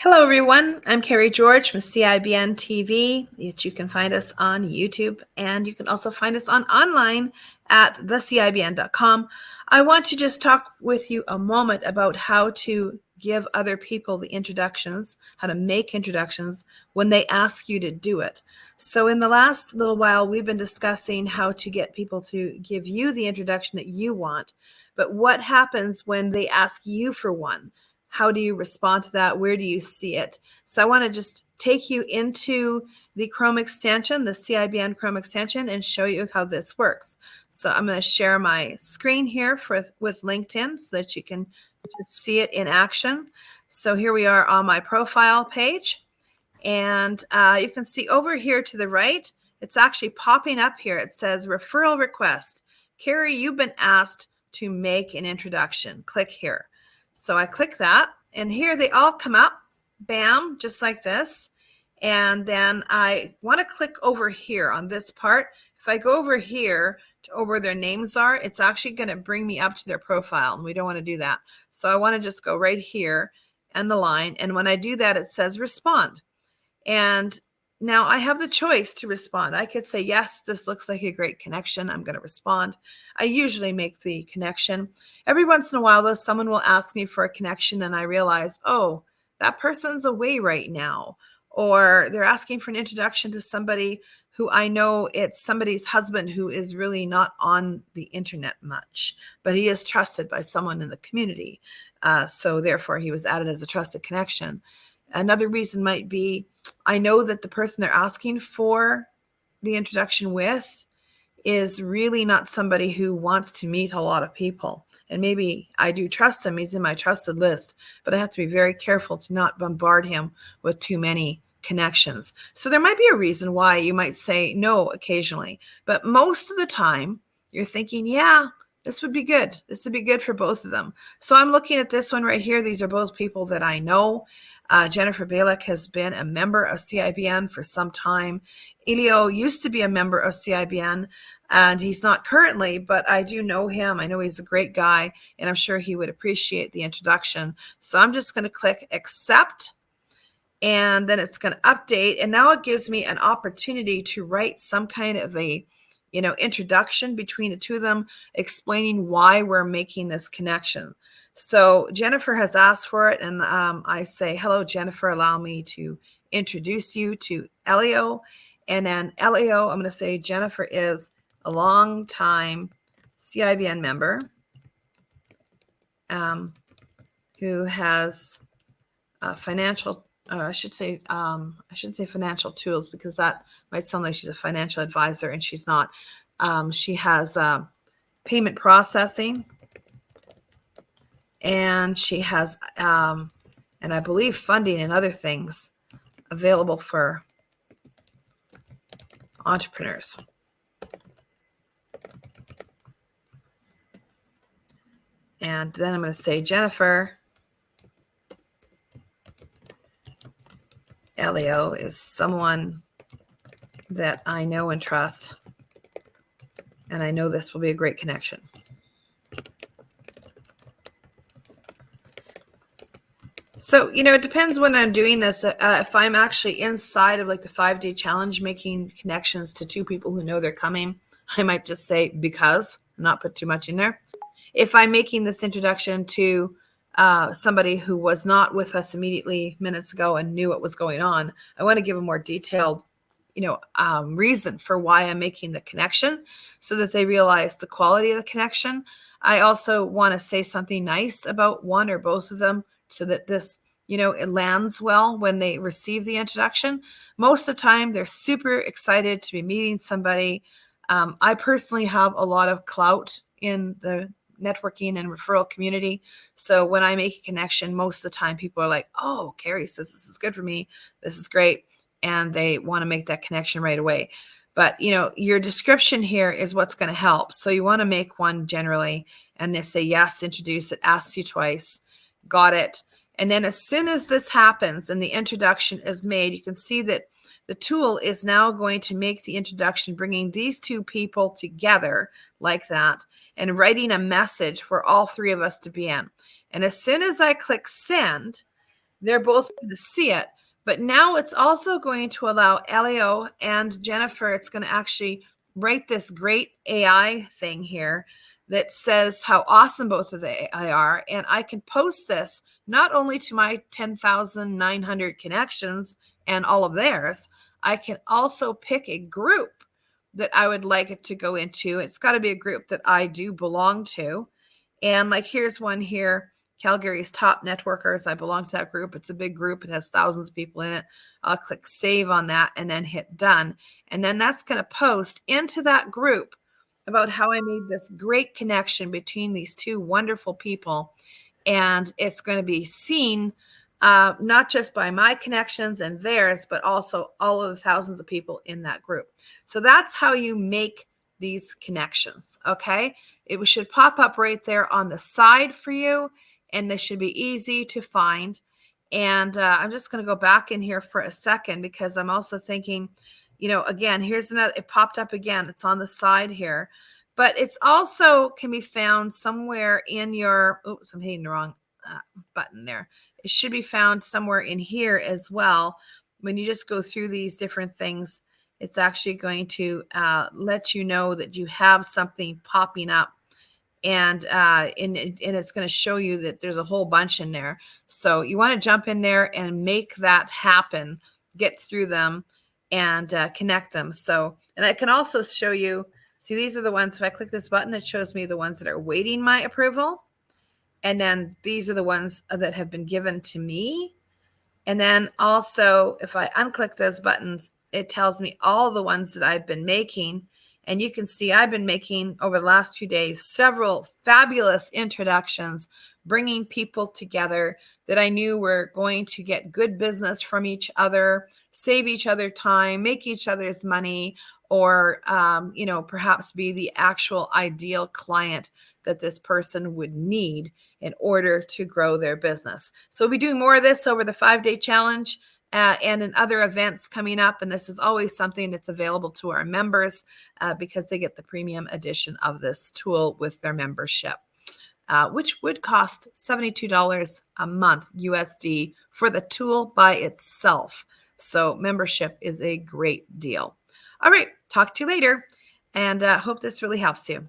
Hello, everyone. I'm Carrie George from CIBN TV. You can find us on YouTube, and you can also find us online at thecibn.com. I want to just talk with you a moment about how to give other people the introductions, how to make introductions when they ask you to do it. So in the last little while, we've been discussing how to get people to give you the introduction that you want. But what happens when they ask you for one? How do you respond to that? Where do you see it? So I want to just take you into the Chrome extension, the CIBN Chrome extension, and show you how this works. So I'm going to share my screen here with LinkedIn so that you can just see it in action. So here we are on my profile page. And you can see over here to the right, it's actually popping up here. It says referral request. Carrie, you've been asked to make an introduction. Click here. So I click that, and here they all come up, bam, just like this. And then I want to click over here on this part. If I go over here to where their names are, it's actually going to bring me up to their profile, and we don't want to do that. So I want to just go right here and the line. And when I do that, it says respond. And now I have the choice to respond. I could say, yes, this looks like a great connection. I'm going to respond. I usually make the connection. Every once in a while, though, someone will ask me for a connection and I realize, oh, that person's away right now. Or they're asking for an introduction to somebody who I know it's somebody's husband who is really not on the internet much, but he is trusted by someone in the community. So therefore, he was added as a trusted connection. Another reason might be I know that the person they're asking for the introduction with is really not somebody who wants to meet a lot of people. And maybe I do trust him. He's in my trusted list, but I have to be very careful to not bombard him with too many connections. So there might be a reason why you might say no occasionally, but most of the time you're thinking, yeah, this would be good. This would be good for both of them. So I'm looking at this one right here. These are both people that I know. Jennifer Balick has been a member of CIBN for some time. Elio used to be a member of CIBN, and he's not currently, but I do know him. I know he's a great guy, and I'm sure he would appreciate the introduction. So I'm just going to click accept, and then it's going to update. And now it gives me an opportunity to write some kind of a introduction between the two of them, explaining why we're making this connection. So Jennifer has asked for it, and I say, hello, Jennifer, allow me to introduce you to Elio. And then Elio, I'm going to say Jennifer is a long-time CIBN member who has financial I shouldn't say financial tools, because that might sound like she's a financial advisor, and she's not. She has payment processing, and she has, and I believe funding and other things available for entrepreneurs. And then I'm going to say, Jennifer, Elio is someone that I know and trust, and I know this will be a great connection. So, it depends when I'm doing this. If I'm actually inside of like the 5-day challenge, making connections to two people who know they're coming, I might just say because, not put too much in there. If I'm making this introduction to somebody who was not with us immediately minutes ago and knew what was going on, I want to give a more detailed, reason for why I'm making the connection so that they realize the quality of the connection. I also want to say something nice about one or both of them so that this, it lands well when they receive the introduction. Most of the time, they're super excited to be meeting somebody. I personally have a lot of clout in the networking and referral community. So when I make a connection, most of the time people are like, oh, Carrie says this is good for me. This is great. And they want to make that connection right away. But, your description here is what's going to help. So you want to make one generally, and they say, yes, introduce it, asks you twice, got it. And then as soon as this happens and the introduction is made, you can see that the tool is now going to make the introduction, bringing these two people together like that and writing a message for all three of us to be in. And as soon as I click send, they're both going to see it. But now it's also going to allow Elio and Jennifer, it's going to actually write this great AI thing here that says how awesome both of the AI are. And I can post this not only to my 10,900 connections and all of theirs, I can also pick a group that I would like it to go into. It's got to be a group that I do belong to. And like, here's one here, Calgary's top networkers. I belong to that group. It's a big group. It has thousands of people in it. I'll click save on that and then hit done. And then that's going to post into that group about how I made this great connection between these two wonderful people. And it's going to be seen not just by my connections and theirs, but also all of the thousands of people in that group. So that's how you make these connections. Okay. It should pop up right there on the side for you, and this should be easy to find. And I'm just going to go back in here for a second because I'm also thinking, again, here's another, it popped up again. It's on the side here, but it's also can be found somewhere in your, oops, I'm hitting the wrong button there. It should be found somewhere in here as well. When you just go through these different things, it's actually going to let you know that you have something popping up, and it's going to show you that there's a whole bunch in there. So you want to jump in there and make that happen, get through them, and connect them. So, and I can also show you, see, these are the ones, if I click this button, it shows me the ones that are waiting my approval. And then these are the ones that have been given to me. And then also, if I unclick those buttons, it tells me all the ones that I've been making. And you can see I've been making over the last few days several fabulous introductions, bringing people together that I knew were going to get good business from each other, save each other time, make each other's money, or perhaps be the actual ideal client that this person would need in order to grow their business. So we'll be doing more of this over the 5-day challenge and in other events coming up. And this is always something that's available to our members because they get the premium edition of this tool with their membership, which would cost $72 a month USD for the tool by itself. So membership is a great deal. All right, talk to you later, and hope this really helps you.